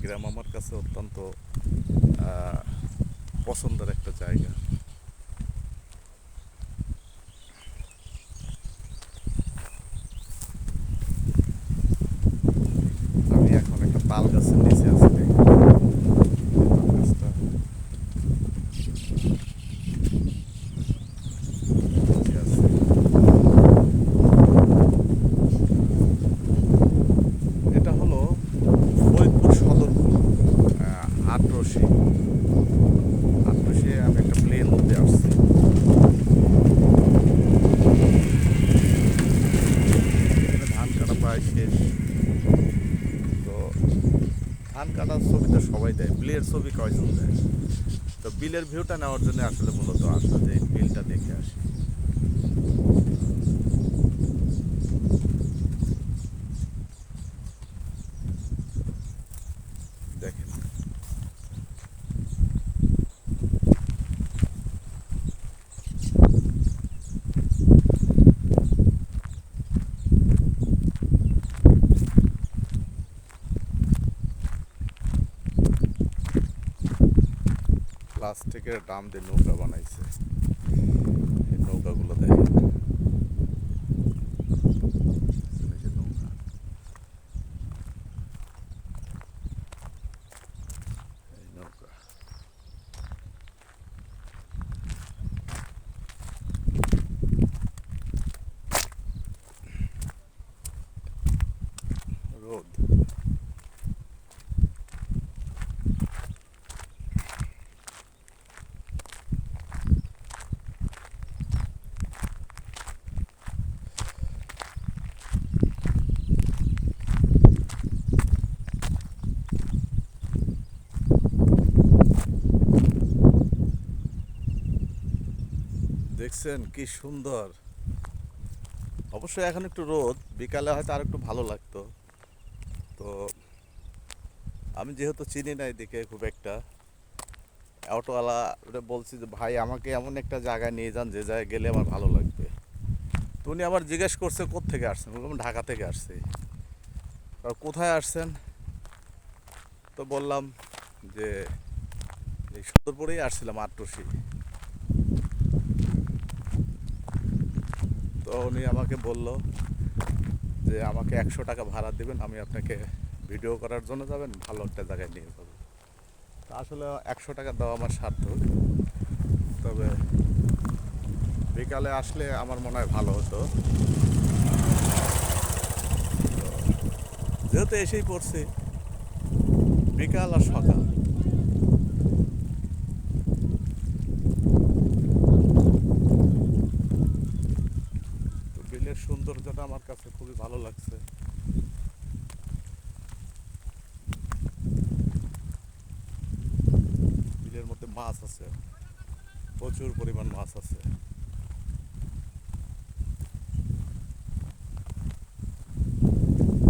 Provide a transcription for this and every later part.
গ্রাম আমার কাছে অত্যন্ত পছন্দের একটা জায়গা। আমি এখন একটা তাল গাছের নিচে আছি, তাল গাছটা নিচে আছে। এটা হলো ফরিদপুর সদরপুর, আটরশি। আটরশি আমি একটা প্লেন মধ্যে আসছি। এখানে ধান কাটা প্রায় শেষ। তো ধান কাটার ছবি তো সবাই দেয়, বিলের ছবি কয়জন দেয়? তো বিলের ভিউটা নেওয়ার জন্য আসলে মূলত আসা, যে এই বিলটা দেখে আসি। দেখেন, প্লাস্টিকের ড্রাম দিয়ে নৌকা বানাইছে। এই নৌকাগুলো দেখেন, এই যে নৌকা, এই নৌকা। রোদ। দেখছেন কি সুন্দর? অবশ্যই এখন একটু রোদ, বিকালে হয়তো আর একটু ভালো লাগতো। তো আমি যেহেতু চিনি না এদিকে খুব একটা, অটোওয়ালা বলছি যে ভাই আমাকে এমন একটা জায়গায় নিয়ে যান যে জায়গায় গেলে আমার ভালো লাগবে। তো উনি আবার জিজ্ঞেস করছে কোত্থেকে আসছেন, বললাম ঢাকা থেকে আসছি। আর কোথায় আসছেন? তো বললাম যে এই সদরপুরেই আসছিলাম, আটরশি। তো উনি আমাকে বলল যে আমাকে 100 টাকা ভাড়া দিবেন, আমি আপনাকে ভিডিও করার জন্য যাবেন, ভালো একটা জায়গায় নিয়ে যাবো। তা আসলে 100 টাকা দেওয়া আমার সার্থক। তবে বিকালে আসলে আমার মনে হয় ভালো হতো। যেহেতু এসেই পড়ছি, বিকাল আর সকাল, তো বিলের সৌন্দর্যটা আমার কাছে খুবই ভালো লাগছে। বিলের মধ্যে মাছ আছে, প্রচুর পরিমাণ মাছ আছে।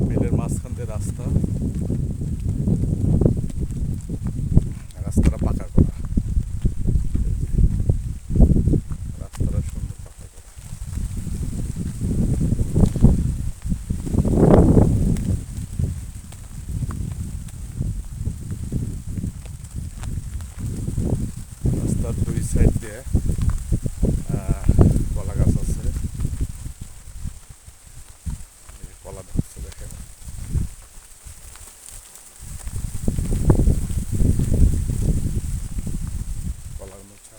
বিলের মাঝখান দিয়ে রাস্তা, রাস্তাটা পাকা করা, রাস্তাটা সুন্দর পাকা করা। রাস্তার দুই সাইড দিয়ে কলা গাছ আছে, এই যে কলা ধরছে দেখেন। কলার মোচা।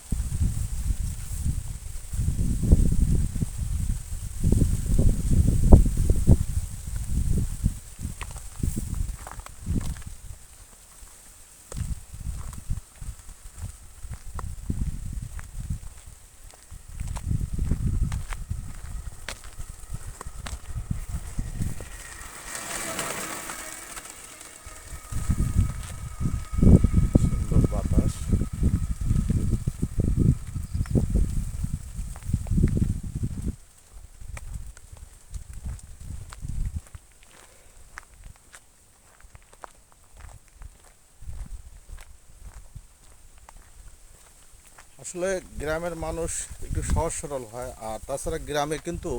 সুন্দর বাতাস। আসলে গ্রামের মানুষ একটু সহজ সরল হয়, আর তাছাড়া গ্রামে কিন্তু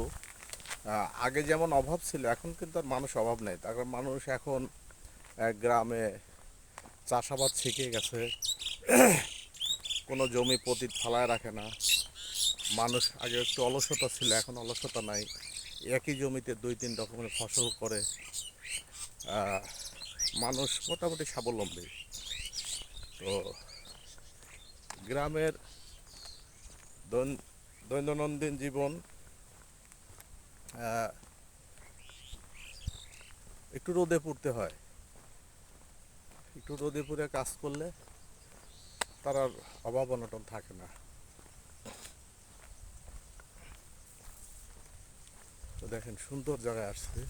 আগে যেমন অভাব ছিল, এখন কিন্তু আর মানুষ অভাব নেই। তার কারণ মানুষ এখন গ্রামে চাষাবাদ শিখে গেছে, কোনো জমি পতিত ফালায় রাখে না। মানুষ আগে একটু অলসতা ছিল, এখন অলসতা নাই। একই জমিতে 2-3 রকমের ফসল করে আহ, মানুষ মোটামুটি স্বাবলম্বী। তো গ্রামের দৈনন্দিন জীবন আহ, একটু রোদে পুড়তে হয়, একটু রোদে পুড়ে কাজ করলে তার আর অভাব অনটন থাকে না। তো দেখেন সুন্দর জায়গায় আসছে।